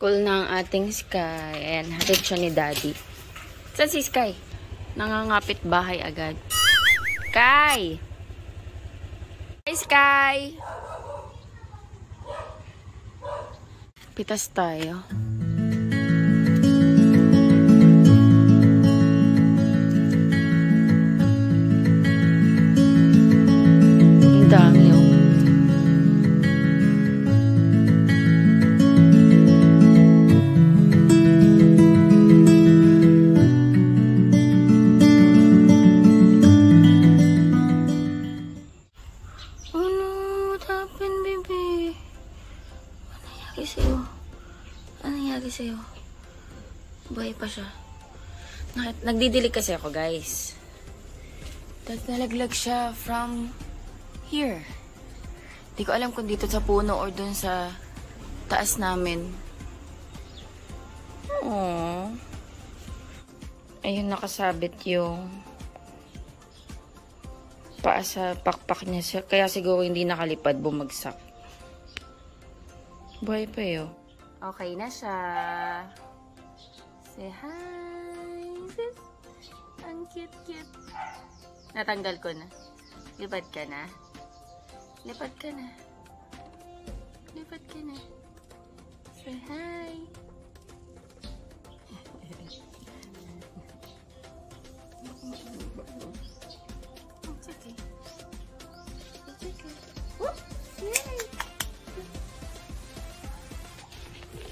Cool na ang ating Sky. Ayan, hatid siya ni Daddy. Saan si Sky? Nangangapit bahay agad. Sky! Hi, Sky! Pitas tayo. Ang dami, oh. Sa'yo. Buhay pa siya. Nagdidilig kasi ako, guys. Tapos nalaglag siya from here. Di ko alam kung dito sa puno or dun sa taas namin. Aww. Ayun, nakasabit yung paa sa pakpak niya. Kaya siguro hindi nakalipad, bumagsak. Buhay pa yun. Okay na siya. Say hi, sis. Ang cute-cute. Natanggal ko na. Lipad ka na. Lipad ka na. Lipad ka na. Say hi. It's okay. It's okay. Whoop! Yay!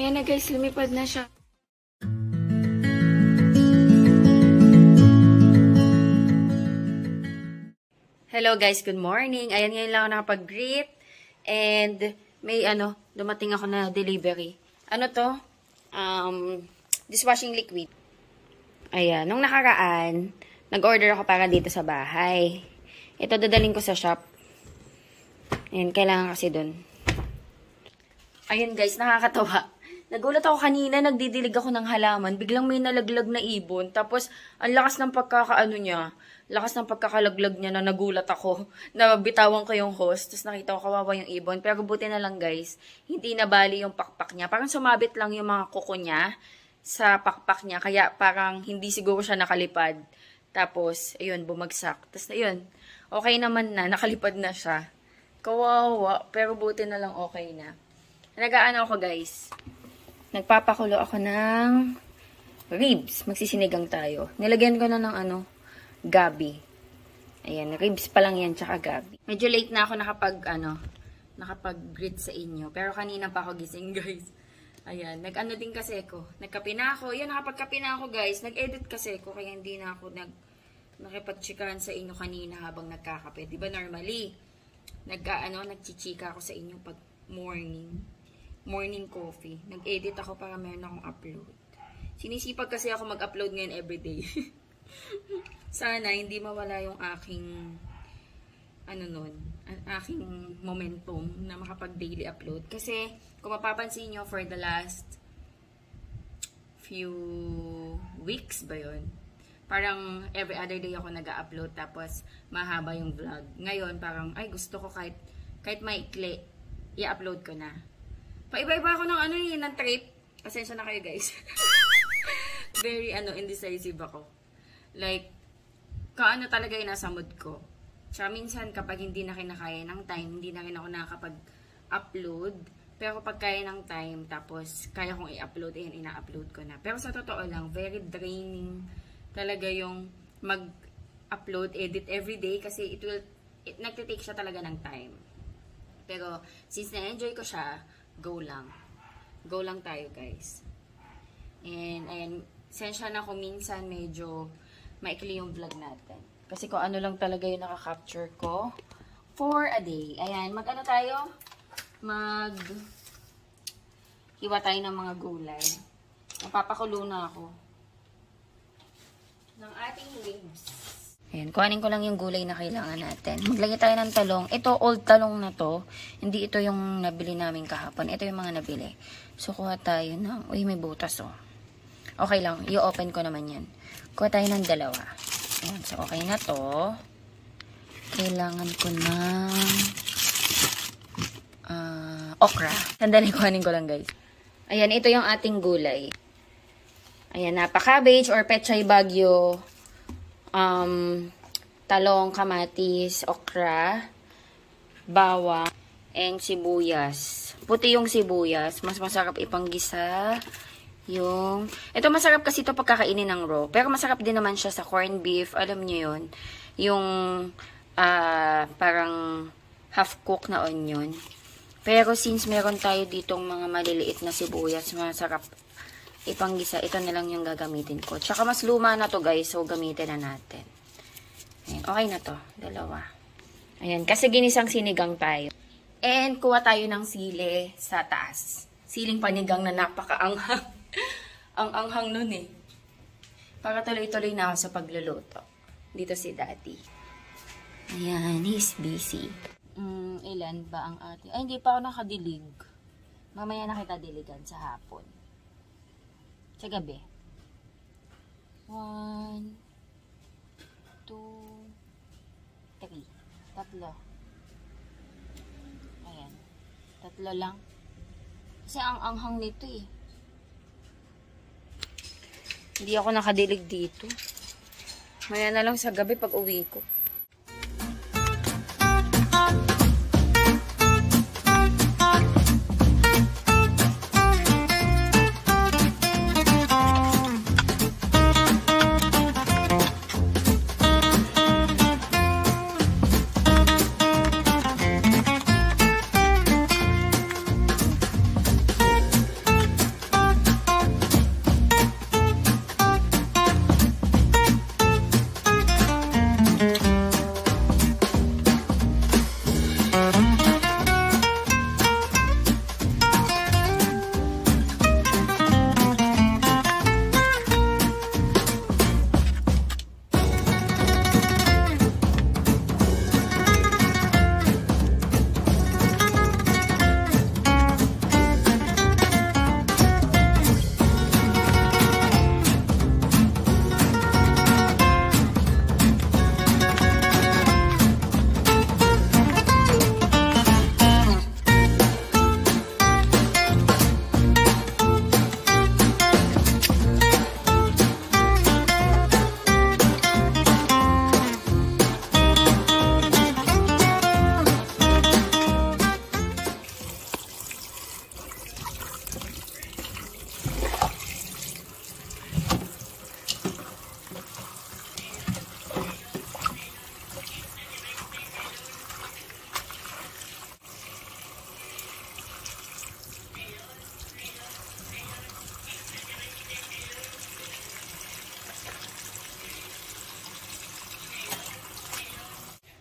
Ayan na guys, lumipad na siya. Hello guys, good morning. Ayan, ngayon lang ako nakapag-greet. And may dumating ako na delivery. Ano to? Dishwashing liquid. Ayan, nung nakaraan, nag-order ako para dito sa bahay. Ito dadaling ko sa shop. Ayan, kailangan kasi dun. Ayun guys, nakakatawa. Nagulat ako kanina, nagdidilig ako ng halaman. Biglang may nalaglag na ibon. Tapos, ang lakas ng lakas ng pagkakalaglag niya na nagulat ako. Nabitawan ko yung host. Tapos nakita ko kawawa yung ibon. Pero buti na lang guys, hindi nabali yung pakpak niya. Parang sumabit lang yung mga kuko niya sa pakpak niya. Kaya parang hindi siguro siya nakalipad. Tapos, ayun, bumagsak. Tapos, ayun, okay naman na. Nakalipad na siya. Kawawa. Pero buti na lang okay na. Nag-aano ako guys. Nagpapakulo ako ng ribs. Magsisinigang tayo. Nilagyan ko na ng gabi. Ayan, ribs pa lang yan, tsaka gabi. Medyo late na ako nakapag-greet sa inyo. Pero kanina pa ako gising, guys. Ayan, nag-ano din kasi ako. Nagkape na ako. Yan, nakapagkape na ako, guys. Nag-edit kasi ako, kaya hindi na ako nakipag-chikahan sa inyo kanina habang nagkakape. Diba normally, nagchichika ako sa inyo pag morning coffee. Nag-edit ako para meron akong upload. Sinisipag kasi ako mag-upload ngayon everyday. Sana hindi mawala yung aking aking momentum na makapag-daily upload. Kasi kung mapapansin nyo for the last few weeks ba yun? Parang every other day ako nag-upload tapos mahaba yung vlog. Ngayon parang gusto ko kahit maikli i-upload ko na. Paiba-iba ako ng trip. Pasensya na kayo guys. Very indecisive ako. Like, kaano talaga yung nasa mood ko. Tsaka minsan kapag hindi na kinakaya ng time, hindi na rin ako nakakapag-upload. Pero kapag kaya ng time, tapos kaya kong i-upload, ina-upload ko na. Pero sa totoo lang, very draining talaga yung mag-upload, edit everyday kasi nagtitake siya talaga ng time. Pero since na-enjoy ko siya, go lang. Go lang tayo, guys. And, ayan, sensya na ko minsan medyo maikli yung vlog natin. Kasi kung ano lang talaga yung nakaka-capture ko for a day. Ayan, tayo? Hiwa tayo ng mga gulay. Napapakulo na ako ng ating ribs. Ayan, kuhanin ko lang yung gulay na kailangan natin. Maglagay tayo ng talong. Ito, old talong na to. Hindi ito yung nabili namin kahapon. Ito yung mga nabili. So, kuha tayo ng... Uy, may butas, oh. Okay lang. I-open ko naman yan. Kuha tayo ng dalawa. Ayan, so, okay na to. Kailangan ko ng... okra. Sandali, kuhanin ko lang, guys. Ayan, ito yung ating gulay. Ayan, napa-cabbage or pechay bagyo, talong, kamatis, okra, bawang, and sibuyas. Puti yung sibuyas. Mas masarap ipanggisa. Ito masarap kasi ito pagkakainin ng raw. Pero masarap din naman siya sa corned beef. Alam niyo yun. Yung parang half-cook na onion. Pero since meron tayo ditong mga maliliit na sibuyas, masarap ipanggisa. Ito na lang yung gagamitin ko. Tsaka mas luma na to guys. So gamitin na natin. Ayan, okay na to. Dalawa. Ayan. Kasi ginisang sinigang tayo. And kuha tayo ng sili sa taas. Siling panigang na napakaanghang. Ang anghang nun eh. Para tuloy-tuloy na ako sa pagluluto. Dito si Daddy. Ayan, he's busy. Ilan ba ang ating... Ay, hindi pa ako nakadilig. Mamaya na kita diligan sa hapon. Sa gabi. 1, 2, 3. 3. Ayan. 3 lang. Kasi ang anghang nito eh. Hindi ako nakadilig dito. Maya na lang sa gabi pag uwi ko.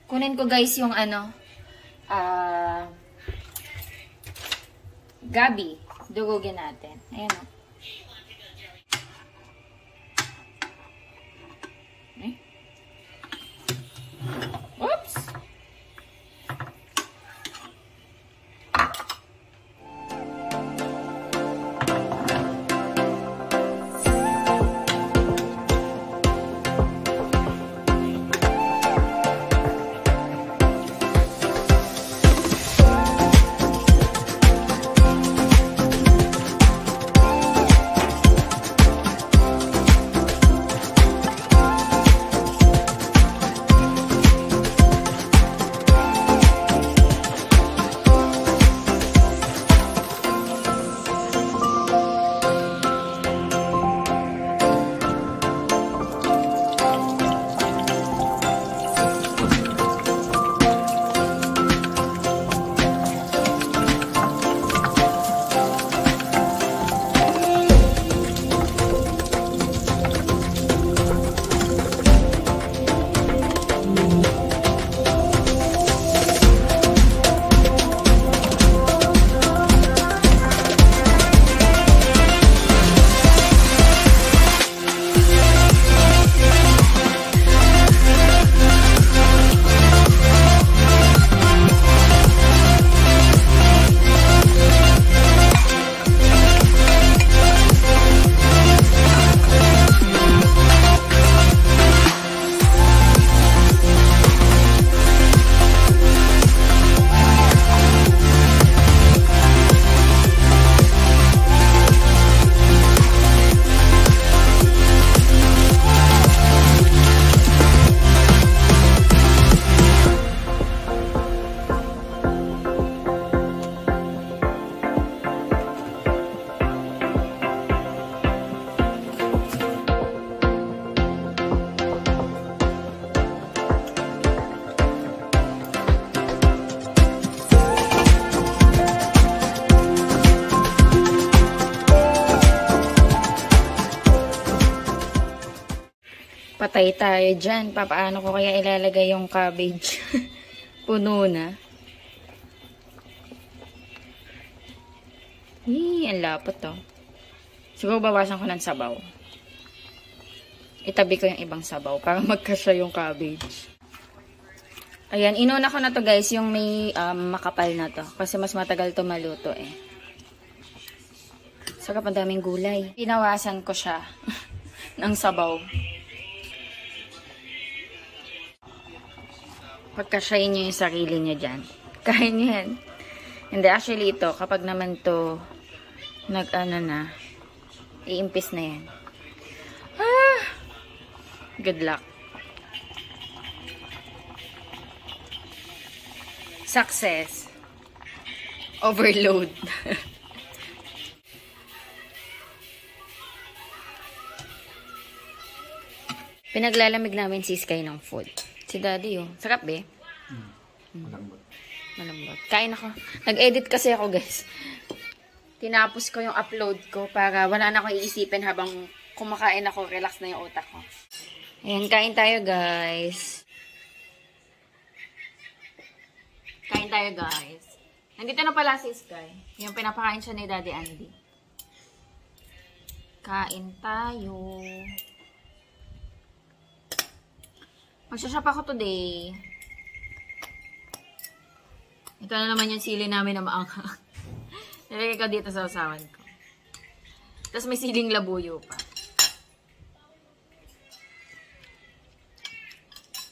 Kunin ko guys yung gabi. Dugugin natin. Ayan o. Oops! Patay tayo dyan. Paano ko kaya ilalagay yung cabbage? Puno na. Ang lapot to. Siguro bawasan ko ng sabaw. Itabi ko yung ibang sabaw para magkasya yung cabbage. Ayan, inuna ko na to guys, yung may makapal na to. Kasi mas matagal to maluto eh. Sarap, ang daming gulay. Pinawasan ko siya ng sabaw. Pagkasyahin nyo yung sarili nyo dyan. Kaya nyo yan. Hindi, actually ito, kapag naman to nag-ano na, iimpis na yan. Good luck. Success. Overload. Pinaglalamig namin si Sky ng food. Si Daddy, oh. Sarap, be? Malambot. Malambot. Kain ako. Nag-edit kasi ako, guys. Tinapos ko yung upload ko para wala na akong iisipin habang kumakain ako. Relax na yung utak ko. Ayan, kain tayo, guys. Kain tayo, guys. Nandito na pala si Sky. Yung pinapakain siya ni Daddy Andy. Kain tayo. Magsashop ako today. Ito na naman yung sili namin na maanghang. Nilagay ko dito sa usawan ko. Tapos may siling labuyo pa.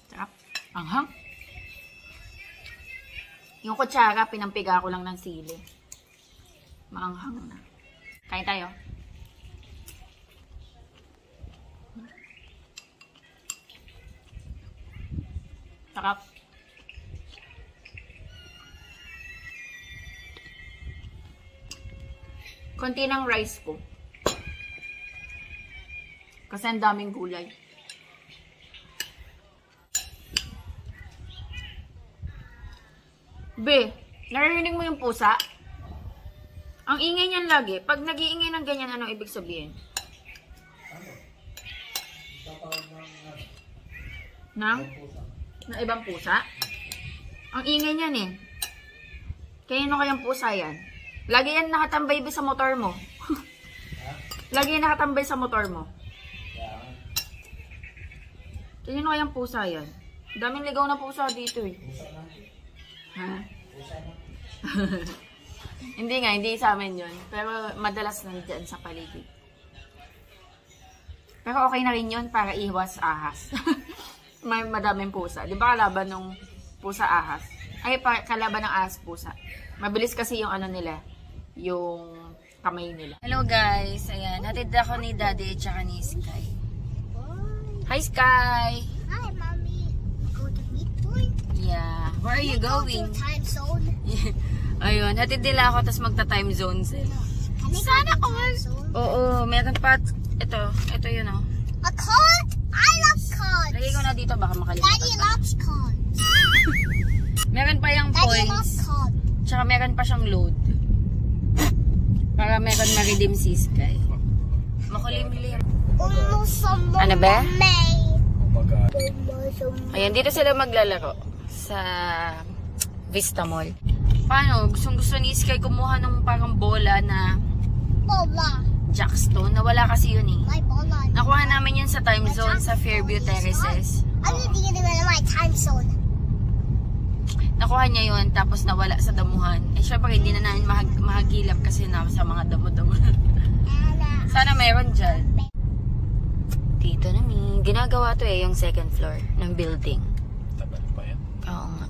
Sarap. Anghang. Yung kutsara, pinampiga ko lang ng sili. Maanghang na. Kain tayo. Sarap. Konti ng rice ko. Kasi ang daming gulay. Be, naririnig mo yung pusa? Ang ingay niyan lagi. Pag nag-iingay ng ganyan, anong ibig sabihin? Nang? Na ibang pusa? Ang ingay niyan eh. Kaya ano kayang pusa yan? Lagi yan nakatambay sa motor mo. Lagi yan nakatambay sa motor mo. Kaya ano kayang pusa yan? Daming ligaw na pusa dito eh. Ha? Hindi nga, hindi sa amin yun. Pero madalas nandyan sa paligid. Pero okay na rin yun para iwas ahas. May madaming pusa. Di ba kalaban ng pusa ahas? Ay, kalaban ng ahas pusa. Mabilis kasi yung ano nila, yung kamay nila. Hello guys, ayan. Hatid ako ni Daddy at saka ni Sky. Hi Sky! Hi mommy. Go to meet point. Yeah. Where are you going? Go to time zone. Ayun, hatid nila ako tapos magta-time zone sila. Sana all. Oo, meron pa. Ito yun oh. A card? I love cards. Lagay ko na dito, baka makalimutan Daddy pa. loves cards. Meron pa yung Daddy points. loves cards. Tsaka meron pa siyang load. Para meron ma-redeem si Sky. Makulimlim. Ano ba? Ayan, dito sila maglalaro. Sa Vista Mall. Paano? Gusto ni Sky kumuha ng parang bola na Bola. jackstone. Nawala kasi yun eh. My bola. Nakuha namin yun sa time zone sa Fairview Terraces. I'm going to my time zone. Nakuha niya yun, tapos nawala sa damuhan. Eh, syempre, hindi na namin mahagilap kasi na sa mga damo-damo. Sana meron dyan. Dito namin. Ginagawa to eh, yung second floor ng building. Tabal pa yan. Oo nga.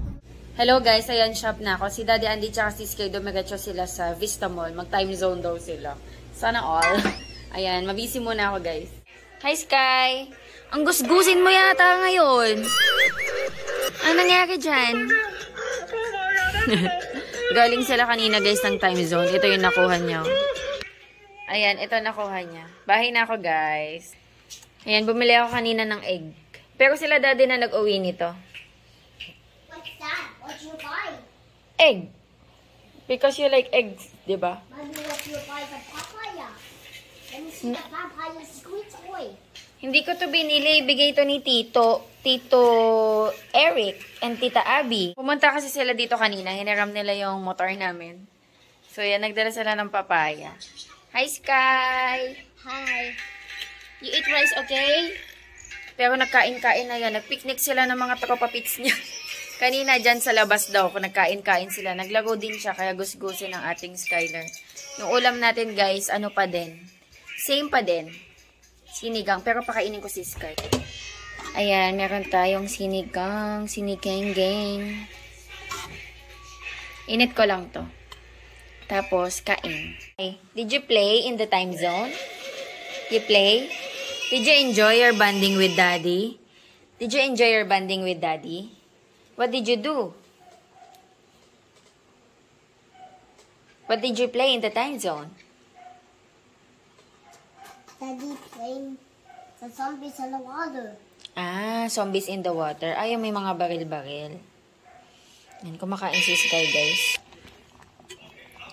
Hello guys, ayan shop na ako. Si Daddy Andy tsaka si Sky dumiretso sila sa Vista Mall. Mag-time zone daw sila. Sana all. Ayan, mabisi muna ako guys. Hi Sky! Ang gusgusin mo yata ngayon. Ano nangyari dyan? Galing sila kanina guys ng time zone. Ito yung nakuha niya. Ayan, ito nakuha niya. Bahay na ako guys. Ayan, bumili ako kanina ng egg. Pero sila Daddy na nag-uwi nito. What's that? What you buy? Egg. Because you like eggs, di ba? Mommy, what you buy for papaya? Let me see the papaya sweet toy. Hindi ko to binili. Bigay to ni Tito Eric and Tita Abby. Pumunta kasi sila dito kanina. Hiniram nila yung motor namin. So, yan. Nagdala sila ng papaya. Hi, Sky! Hi. You eat rice, okay? Pero nagkain-kain na yan. Nagpicnic sila ng mga tropa-pits niya. Kanina dyan sa labas daw. Kung nagkain-kain sila. Naglaro din siya. Kaya gusgusin ng ating Skyler. Yung ulam natin, guys, ano pa din? Same pa din. Sinigang. Pero pakainin ko si Sky. Ayan, meron tayong sinigang. Sinigang-gang. Init ko lang to. Tapos, kain. Okay. Did you play in the time zone? You play? Did you enjoy your bonding with Daddy? Did you enjoy your bonding with Daddy? What did you do? What did you play in the time zone? Daddy playing the zombies in the water. Ah, zombies in the water. Ay, may mga baril-baril. Yan, kumakain si Sky, guys.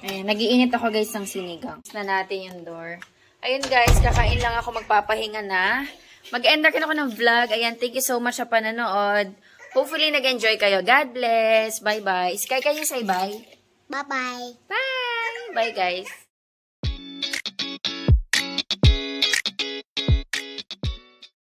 Ayan, nag-iinit ako, guys, ng sinigang. Na natin yung door. Ayun, guys, kakain lang ako, magpapahinga na. Mag-end na rin ako ng vlog. Ayan, thank you so much sa panonood. Hopefully, nag-enjoy kayo. God bless. Bye-bye. Sky, can you say bye? Bye-bye. Bye! Bye, guys.